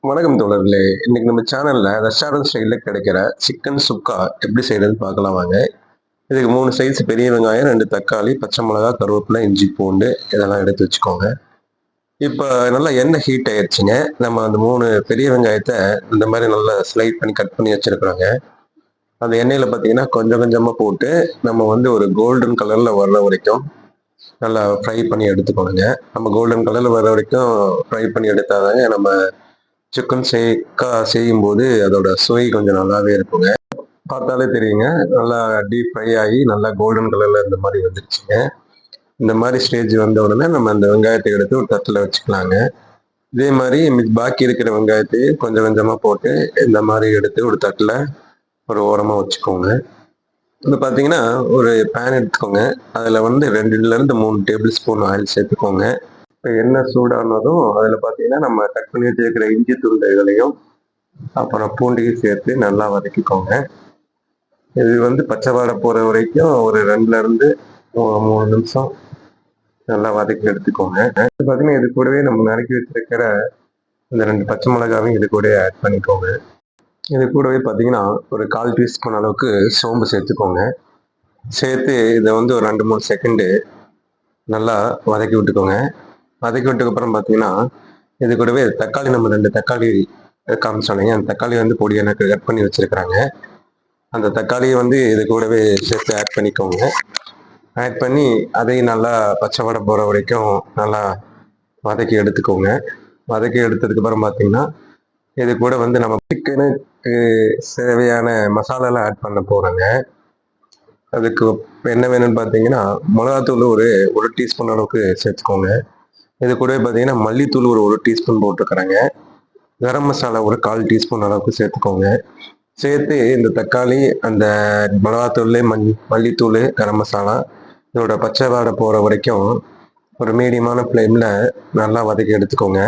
வணக்கம் தோழர்களே. இன்னைக்கு நம்ம சேனல்ல ரெஸ்டாரண்ட் ஸ்டைல்ல கிடைக்கிற சிக்கன் சுக்கா எப்படி செய்யறதுன்னு பார்க்கலாம் வாங்க. இதுக்கு 3 சைஸ் பெரிய வெங்காயம், 2 தக்காளி, பச்சை மிளகாய், கருவேப்பிலை, இஞ்சி, பூண்டு இதெல்லாம் எடுத்து வச்சுக்கோங்க. இப்ப நல்லா எண்ணெய் ஹீட் ஆயிடுச்சுங்க. நம்ம அந்த 3 பெரிய வெங்காயத்த இந்த மாதிரி நல்லா ஸ்லைட் பண்ணி கட் பண்ணி வச்சிருக்கிறோங்க. அந்த எண்ணெயில பார்த்தீங்கன்னா கொஞ்சம் கொஞ்சமா போட்டு நம்ம வந்து ஒரு கோல்டன் கலர்ல வர்ற வரைக்கும் நல்லா ஃப்ரை பண்ணி எடுத்துக்கணுங்க. நம்ம கோல்டன் கலர்ல வர்ற வரைக்கும் ஃப்ரை பண்ணி எடுத்தாதாங்க நம்ம சிக்கன் செய்யும்போது அதோட சுவை கொஞ்சம் நல்லாவே இருக்குங்க. பார்த்தாலே தெரியுங்க. நல்லா டீப் ஃப்ரை ஆகி நல்லா கோல்டன் கலர்ல இந்த மாதிரி வந்துருச்சுங்க. இந்த மாதிரி ஸ்டேஜ் வந்த உடனே நம்ம அந்த வெங்காயத்தை எடுத்து ஒரு தட்டில் வச்சுக்கலாங்க. இதே மாதிரி பாக்கி இருக்கிற வெங்காயத்தையும் கொஞ்சம் கொஞ்சமா போட்டு இந்த மாதிரி எடுத்து ஒரு தட்டில் ஒரு ஓரமா வச்சுக்கோங்க. இப்போ பார்த்தீங்கன்னா ஒரு பேன் எடுத்துக்கோங்க. அதில் வந்து 2லேருந்து 3 டேபிள் ஸ்பூன் ஆயில் சேர்த்துக்கோங்க. இப்போ எண்ணெய் சூடானதும் அதில் பார்த்தீங்கன்னா நம்ம கட் பண்ணி வச்சிருக்கிற இஞ்சி துண்டுகளையும் அப்புறம் பூண்டையும் சேர்த்து நல்லா வதக்கிக்கோங்க. இது வந்து பச்சை வாடை போகிற வரைக்கும் ஒரு 2லேருந்து 3 நிமிஷம் நல்லா வதக்கி எடுத்துக்கோங்க. பார்த்தீங்கன்னா இது கூடவே நம்ம நறுக்கி வச்சிருக்கிற இந்த 2 பச்சை மிளகாவையும் இது கூடவே ஆட் பண்ணிக்கோங்க. இது கூடவே பார்த்தீங்கன்னா ஒரு 1/4 டீஸ்பூன் அளவுக்கு சோம்பு சேர்த்துக்கோங்க. சேர்த்து இதை வந்து ஒரு 2-3 செகண்டு நல்லா வதக்கி விட்டுக்கோங்க. வதக்கி விட்டதுக்கப்புறம் பார்த்தீங்கன்னா இது கூடவே தக்காளி நம்ம 2 தக்காளி காமிச்சோன்னீங்க. அந்த தக்காளி வந்து பொடி எனக்கு கட் பண்ணி வச்சிருக்கிறாங்க. அந்த தக்காளியை வந்து இது கூடவே சேர்த்து ஆட் பண்ணிக்கோங்க. ஆட் பண்ணி அதையும் நல்லா பச்சை வாடை போகிற வரைக்கும் நல்லா வதக்கி எடுத்துக்கோங்க. வதக்கி எடுத்ததுக்கப்புறம் பார்த்தீங்கன்னா இது கூட வந்து நம்ம சிக்கனுக்கு தேவையான மசாலாலாம் ஆட் பண்ண போகிறோங்க. அதுக்கு என்ன வேணும்னு பார்த்தீங்கன்னா மிளகாத்தூள் ஒரு டீஸ்பூன் அளவுக்கு சேர்த்துக்கோங்க. இது கூடவே பார்த்தீங்கன்னா மல்லித்தூள் ஒரு டீஸ்பூன் போட்டுருக்குறேங்க. கரம் மசாலா ஒரு 1/4 டீஸ்பூன் அளவுக்கு சேர்த்துக்கோங்க. சேர்த்து இந்த தக்காளி அந்த மிளகாத்தூள் மல்லித்தூள் கரம் மசாலா இதோட பச்சை வாடை போகிற வரைக்கும் ஒரு மீடியமான ஃப்ளேமில் நல்லா வதக்கி எடுத்துக்கோங்க.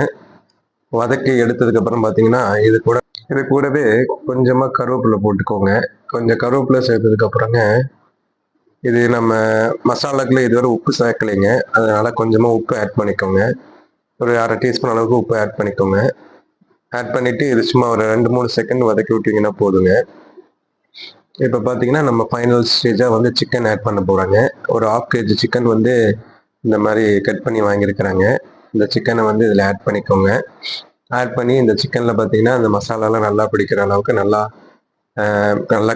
வதக்கி எடுத்ததுக்கப்புறம் பார்த்தீங்கன்னா இது கூடவே கொஞ்சமாக கருவேப்பிலை போட்டுக்கோங்க. கொஞ்சம் கருவேப்பிலை சேர்த்ததுக்கப்புறங்க இது நம்ம மசாலாக்குள்ள இதுவரை உப்பு சேர்க்கலைங்க. அதனால கொஞ்சமாக உப்பு ஆட் பண்ணிக்கோங்க. ஒரு 1/2 டீஸ்பூன் அளவுக்கு உப்பு ஆட் பண்ணிக்கோங்க. ஆட் பண்ணிவிட்டு இது சும்மா ஒரு 2-3 செகண்ட் வதக்கி விட்டிங்கன்னா போதுங்க. இப்போ பார்த்தீங்கன்னா நம்ம ஃபைனல் ஸ்டேஜாக வந்து சிக்கன் ஆட் பண்ண போகிறாங்க. ஒரு 1/2 kg சிக்கன் வந்து இந்த மாதிரி கட் பண்ணி வாங்கியிருக்கிறாங்க. இந்த சிக்கனை வந்து இதில் ஆட் பண்ணிக்கோங்க. ஆட் பண்ணி இந்த சிக்கனில் பார்த்தீங்கன்னா அந்த மசாலாலாம் நல்லா பிடிக்கிற அளவுக்கு நல்லா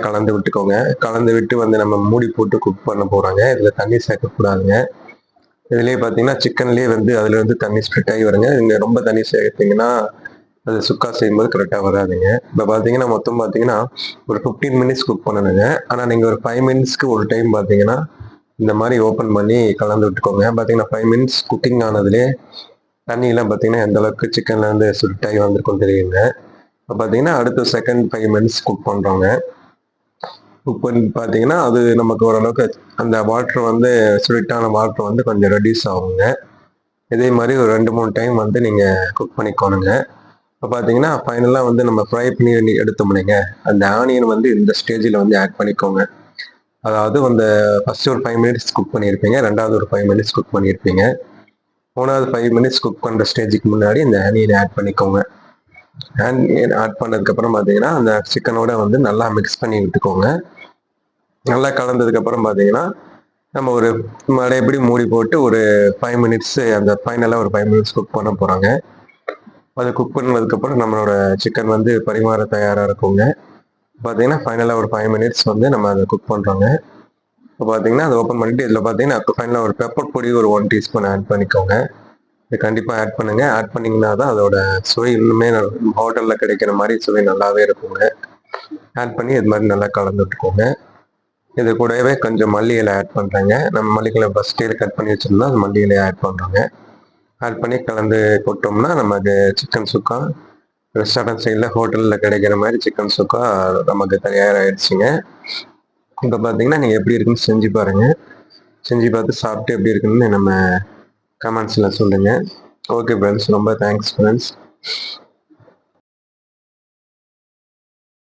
கலந்து விட்டுக்கோங்க. கலந்து விட்டு வந்து நம்ம மூடி போட்டு குக் பண்ண போகிறாங்க. இதில் தண்ணி சேர்க்கக்கூடாதுங்க. இதுலேயே பார்த்தீங்கன்னா சிக்கன்லேயே வந்து அதில் வந்து தண்ணி ஸ்ப்ளிட் ஆகி வருங்க. நீங்கள் ரொம்ப தண்ணி சேர்த்தீங்கன்னா அது சுக்கா செய்யும்போது கரெக்டாக வராதுங்க. இப்போ பார்த்தீங்கன்னா மொத்தம் பார்த்தீங்கன்னா ஒரு 15 மினிட்ஸ் குக் பண்ணணுங்க. ஆனால் நீங்கள் ஒரு 5 மினிட்ஸ்க்கு ஒரு டைம் பார்த்தீங்கன்னா இந்த மாதிரி ஓப்பன் பண்ணி கலந்து விட்டுக்கோங்க. பார்த்தீங்கன்னா 5 மினிட்ஸ் குக்கிங் ஆனதுலேயே தண்ணியெலாம் பார்த்தீங்கன்னா எந்த அளவுக்கு சிக்கன்லேருந்து சுட்டாகி வந்திருக்கும் தெரியுங்க. இப்போ பார்த்தீங்கன்னா அடுத்த செகண்ட் 5 மினிட்ஸ் குக் பண்ணுறோங்க. குக் பண்ணி பார்த்தீங்கன்னா அது நமக்கு ஓரளவுக்கு அந்த வாட்டர் வந்து ஸ்வீட்டான வாட்டர் வந்து கொஞ்சம் ரெடியூஸ் ஆகுங்க. இதே மாதிரி ஒரு 2-3 டைம் வந்து நீங்கள் குக் பண்ணிக்கோணுங்க. இப்போ பார்த்தீங்கன்னா ஃபைனலாக வந்து நம்ம ஃப்ரை பண்ணி எடுத்தோம்னுங்க அந்த ஆனியன் வந்து இந்த ஸ்டேஜில் வந்து ஆட் பண்ணிக்கோங்க. அதாவது அந்த ஃபஸ்ட்டு ஒரு 5 மினிட்ஸ் குக் பண்ணியிருப்பீங்க, 2வது ஒரு 5 மினிட்ஸ் குக் பண்ணியிருப்பீங்க, 3வது 5 மினிட்ஸ் குக் பண்ணுற ஸ்டேஜுக்கு முன்னாடி இந்த ஆனியனை ஆட் பண்ணிக்கோங்க. ஆனியன் ஆட் பண்ணதுக்கப்புறம் பார்த்தீங்கன்னா அந்த சிக்கனோட வந்து நல்லா மிக்ஸ் பண்ணி விட்டுக்கோங்க. நல்லா கலந்ததுக்கப்புறம் பார்த்தீங்கன்னா நம்ம ஒரு மறுபடி மூடி போட்டு ஒரு 5 மினிட்ஸ் அந்த ஃபைனலாக ஒரு 5 மினிட்ஸ் குக் பண்ண போகிறாங்க. அதை குக் பண்ணதுக்கப்புறம் நம்மளோட சிக்கன் வந்து பரிமாற தயாராக இருக்குங்க. பார்த்தீங்கன்னா ஃபைனலாக ஒரு 5 மினிட்ஸ் வந்து நம்ம அதை குக் பண்ணுறோங்க. இப்போ பார்த்தீங்கன்னா அதை ஓப்பன் பண்ணிவிட்டு இதில் பார்த்தீங்கன்னா ஃபைனலாக ஒரு பெப்பர் பொடி ஒரு 1 டீஸ்பூன் ஆட் பண்ணிக்கோங்க. இது கண்டிப்பாக ஆட் பண்ணுங்கள். ஆட் பண்ணிங்கன்னா தான் அதோட சுவை இன்னுமே ஹோட்டலில் கிடைக்கிற மாதிரி சுவை நல்லாவே இருக்குங்க. ஆட் பண்ணி இது மாதிரி நல்லா கலந்து விட்டுக்கோங்க. இது கூடவே கொஞ்சம் மல்லி இலை ஆட் பண்ணுறேங்க. நம்ம மல்லி இலை ஃபஸ்ட்டே கட் பண்ணி வச்சுருந்தோம். அந்த மல்லி இலையை ஆட் பண்ணுறோங்க. ஆட் பண்ணி கலந்து போட்டோம்னா நமக்கு சிக்கன் சுக்கா ரெஸ்டாரண்ட் சைடில் ஹோட்டலில் கிடைக்கிற மாதிரி சிக்கன் சுக்கா நமக்கு தயாராகிடுச்சுங்க. இப்போ பார்த்தீங்கன்னா நீங்கள் எப்படி இருக்குன்னு செஞ்சு பாருங்கள். செஞ்சு பார்த்து சாப்பிட்டு எப்படி இருக்குன்னு நம்ம கமெண்ட்ஸில் சொல்லுங்கள். ஓகே ஃப்ரெண்ட்ஸ், ரொம்ப தேங்க்ஸ் ஃப்ரெண்ட்ஸ்.